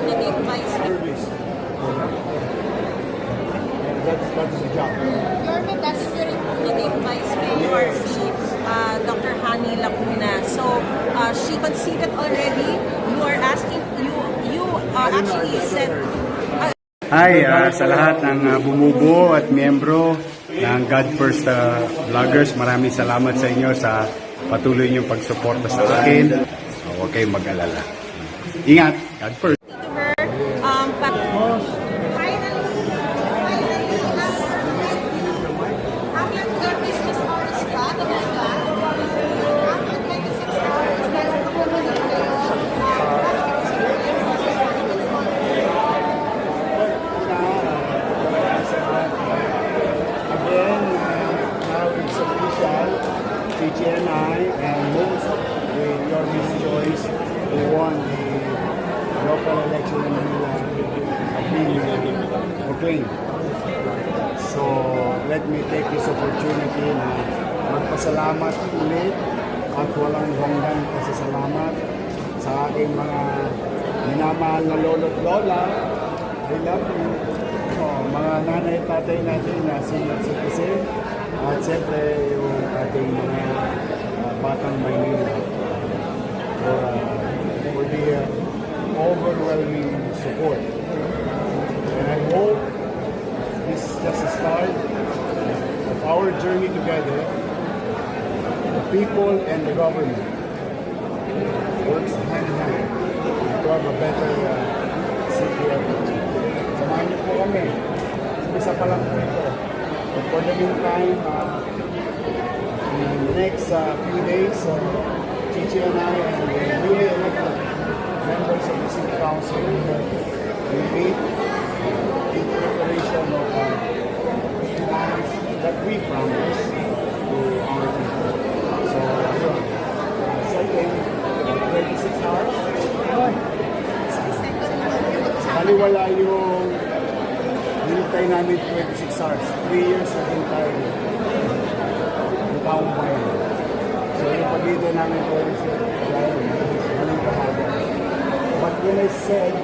naging vice service. And that's the job. Yorme, dati nyo rin po naging vice mayor si Dr. Hani Lacuna. So, she conceded already. You are asking, you actually said... Hi sa lahat ng bumubuo at miyembro ng God First Vloggers. Maraming salamat sa inyo sa patuloy niyong pagsuporta sa akin. So, huwag kayong mag-alala. Ingat! God First! TGNI and most with your Miss Joyce who won the local election in Manila have been proclaimed. So let me take this opportunity na magpasalamat ulit at walang hanggang pasasalamat sa aking mga minamahal na lolo't lola. I love you. Mga nanay, tatay natin na senior citizen. At siyempre yung ating mga batang Maynila for the overwhelming support. And I hope this is just a start of our journey together. The people and the government works hand in hand to have a better city of Kochi. Samahan niyo po kami. Isa pa lang po ito. But for the meantime, in the next few days, Chichi and I and the newly elected members of the City Council will meet in preparation of plans that we promised to our people. So, second, 26 hours. Baliwala yung hinintay namin 26 hours. 3 years na hintay ng taong bayan. So yung pag-ito namin 26 hours, maling kahaba. But when I said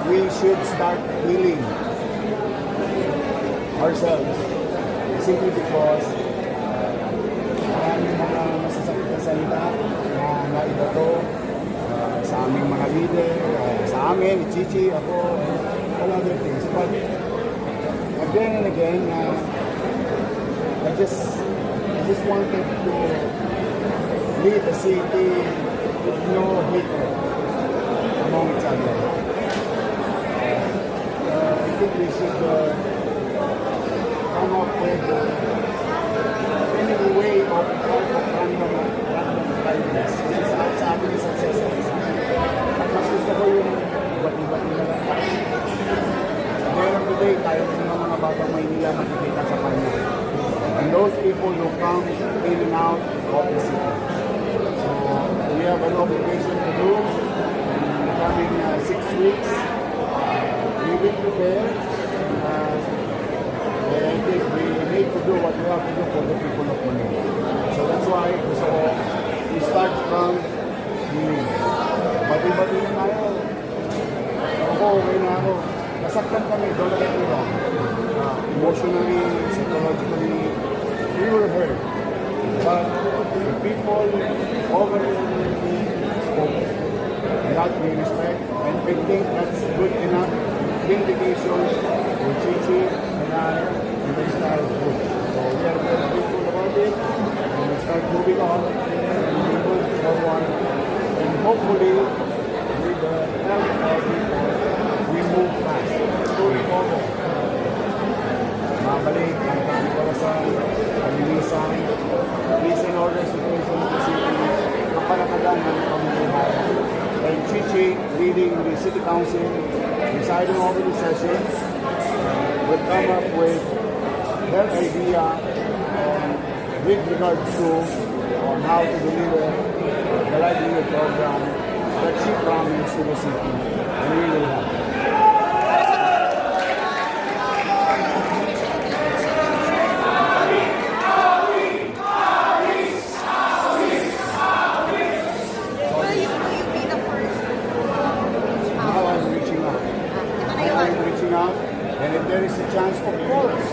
we should start healing ourselves simply because maraming mga masasakit na salita na naibato sa aming mga leader, sa amin, Chichi, ako, all other things. But again and again, I just wanted to lead the city with no hatred among each other. I think we should come up with any way of random kindness. Sa amin is success. At mas gusto ko yung iba't-iba't na lang. Sa the end of the day, tayo ng mga batang Maynila makikita sa kanya. And those people who come in and out of the city. So, we have an obligation to do in the coming 6 weeks. We will prepare. I think we need to do what we have to do for the people of Manila. So that's why we start from healing. Bati-bati na tayo. Ako, okay na ako. Nasaktan kami, don't get me wrong. Emotionally, psychologically, we were hurt. But the people overwhelmingly spoke. And that we respect. And we think that's good enough vindication for Chichi and I and the entire group. So we are very grateful about it. And we start moving on. And we move forward. And hopefully, with the help of people, we move fast. Moving forward. Mabalik ang kami kalasan, pag-ilisan, peace and order situation of the city, kapalakadan ng pamumuhay. And Chichi, leading the City Council, presiding over the sessions, will come up with their idea with regard to how to deliver the livelihood program that she promised to the city, and we will have. there is a chance, of course.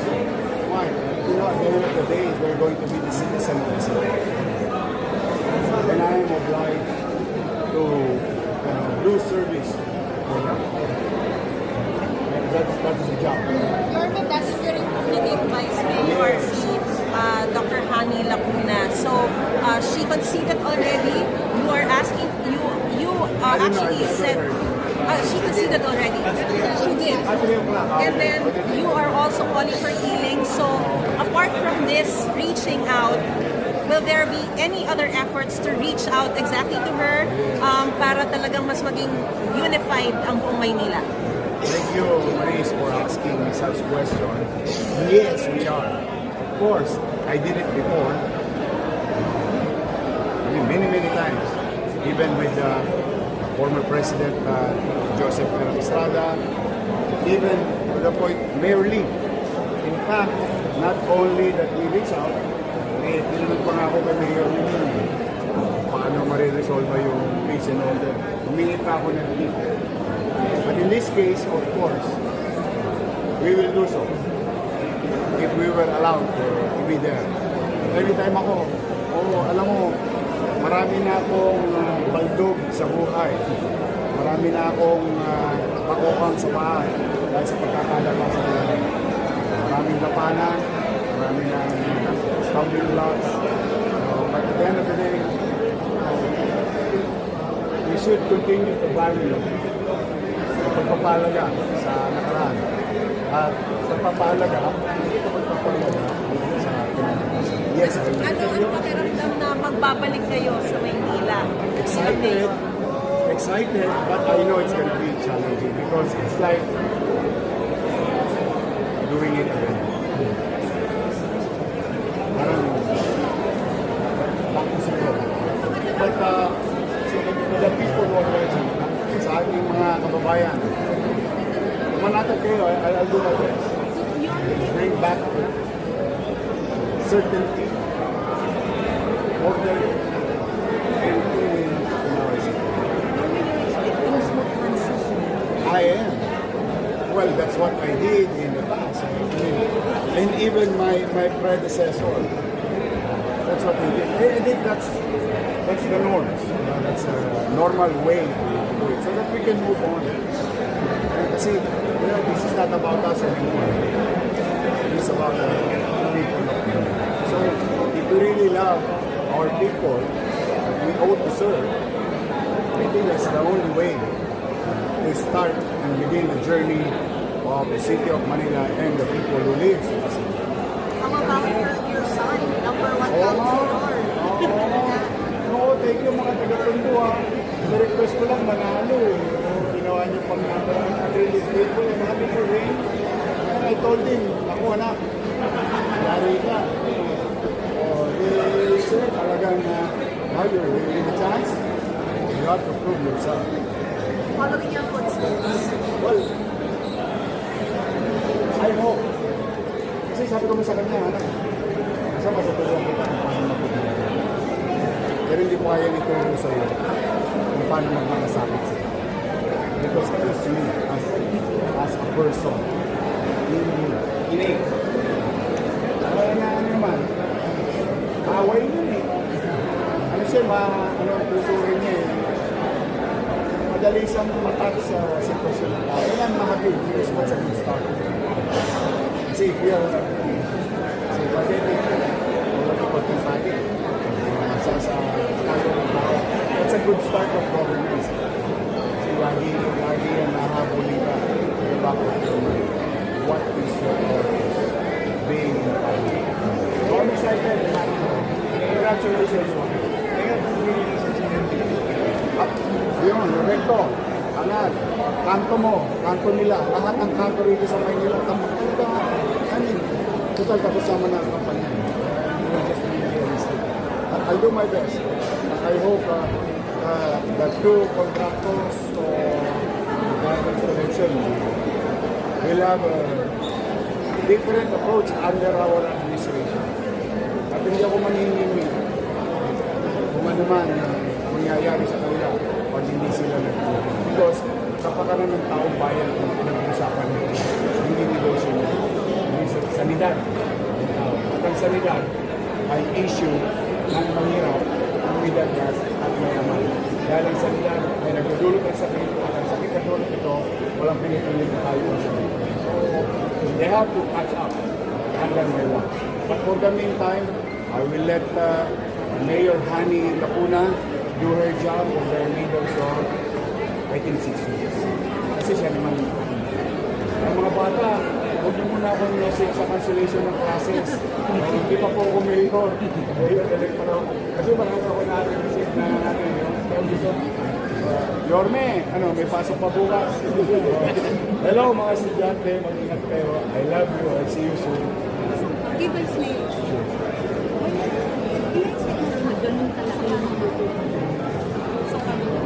Why? You know, at the end of the day, we're going to be the citizen of the city. And I am obliged to do service for them. And that's the job. Your messenger naging Vice Mayor si Dr. Hani Lacuna. So she conceded already. You are asking, you actually said, she conceded already. She did. And then you are also calling for healing. So apart from this reaching out, will there be any other efforts to reach out exactly to her para talagang mas maging unified ang buong Maynila? Thank you, Maris, for asking me such question. Yes, we are. Of course, I did it before. I mean, many times. Even with former President Joseph Estrada, even to the point, Mayor Lee. In fact, not only that we reach out, tinanong pa nga ako kay Mayor Lee, paano mariresolve yung case and all that. Humingi pa ako ng leave. But in this case, of course, we will do so if we were allowed to be there. Every time ako, alam mo, marami na akong baldog sa buhay. Marami na akong pakokang sa bahay dahil sa pagkakadapa sa buhay. Maraming lapanan, marami na stumbling blocks. But at the end of the day, we should continue to value pagpapalaga sa nakaraan. At sa papalaga, ito pagpapalaga sa kinabukasan. Yes, I will. Ano ang pakiramdam na magbabalik kayo sa Maynila? Excited, but I know it's gonna be challenging because it's like doing it again. Parang back to zero. But to the people who are watching, sa ating mga kababayan, manatag kayo, I'll do my best. Bring back certainty, order, and clean in our city. I am. Well, that's what I did in the past. And even my predecessor, that's what we did. I think that's the norms. That's a normal way to do it so that we can move on. Kasi, this is not about us anymore. It's about the people of Pinoy. So, if we really love our people that we owe to serve, I think that's the only way to start and begin the journey of the city of Manila and the people who live in the city. How about your son, number one counselor? No, thank you mga taga-Tondo ha. Na-request ko lang manalo eh. Ginawa niyo pang really grateful and happy for him. And I told him, ako anak, yari ka. They said talagang now you're given a chance, you have to prove yourself. Following your footsteps. Well, I hope. Kasi sabi ko sa kanya, anak, kasi matutulungan kita kung paano matutulungan. Pero hindi ko kaya ituro sa iyo kung paano magmakasakit sila. Because it is me as a person. Innate. Kaya na naman, away yun eh. Ano siya, pusuhin niya eh. Madali siyang matak sa sitwasyon ng tao. Yan ang mahagin. Here's what's a good start. Kasi if you're pathetic, wala ka pagkasakit. It's a good start of governance. Kasi lagi ang nahabulin ka. The back of your mind. What is your purpose? Being in public. So I'm excited and happy. Congratulations. Yun, Roberto, Anad, kanto mo, kanto nila, lahat ng kanto rito sa Maynila, talaga, total tapos sama na ang kampanya. I'll do my best. I hope the two contractors the garbage collection will have a different approach under our administration. At hindi ako manhihingin kung ano man mangyayari sa kanila pag hindi sila nagtulong. Because kapakanan ng taong bayan kung pinag-uusapan nila, hindi negosyo salidad ay issue ng mahirap, ang middle class at mayaman. Dahil ang salidad ay nagdudulot ng sakit at ang sakit na dulot ito, walang pinipilit na tayo sa sakit. So, they have to catch up hanggang may one. But for the meantime, I will let Mayor Hani Lacuna do her job of the leaders of, I think, 6 weeks. Kasi siya naman, ang mga bata, huwag niyo muna akong message sa cancellation ng classes. Hindi pa po ako mayor. Kasi marami ako na-receive na natin yun. Yorme, may pasok pa bukas. Hello mga estudyante, mag-ingat kayo. I love you. I'll see you soon. Give us name. I-expect mo na ganun talaga yung mga sa kanila.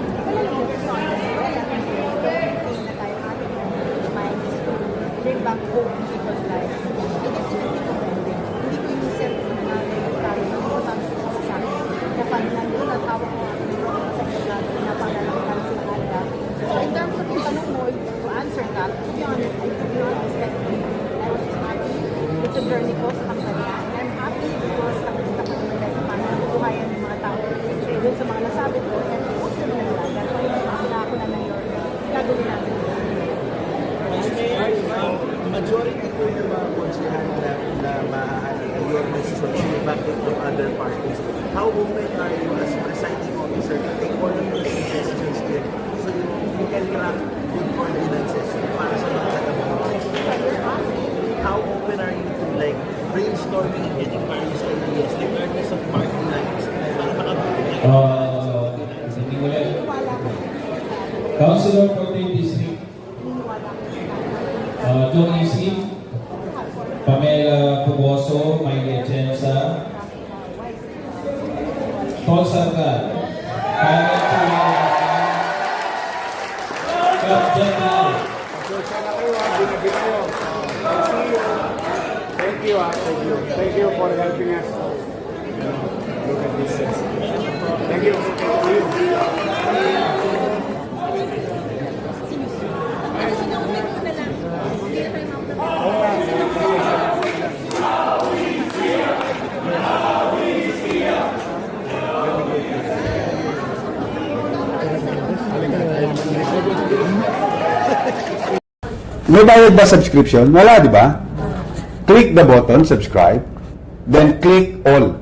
Bring back hope in people's lives. Hindi ko inisip na tayo ng utang sa sakit. Kapag nandun at hawak mo ang sa klase na paglalangkan sa kanila. So in terms of yung tanong mo, to answer that, to be honest, I did not expect it. I was just happy. It's a journey ko sa kampanya. I'm happy because nakikita ko nila kahit paano nabubuhayan ng mga tao. Dun sa mga nasabi ko, and most of them nila, dahil kung yung ako na ngayon, gagawin natin. Majority po yung mga konsihan na maaayun na sumibakit from other parties. How open are you as presiding officer to take all of those suggestions here so you can craft good ordinances para sa mga taga-bahay? How open are you to brainstorming and getting various ideas regardless of party lines para makabuti Hindi wala. Councilor for the district. John Isip, Pamela Cuboso, Mayle Jensa, Tol Sargal, Karen Chulala, Captain Lau. Thank you. Thank you for helping us. Look at this. Thank you. May bayad ba subscription? Wala, di ba? Click the button, subscribe, then click all.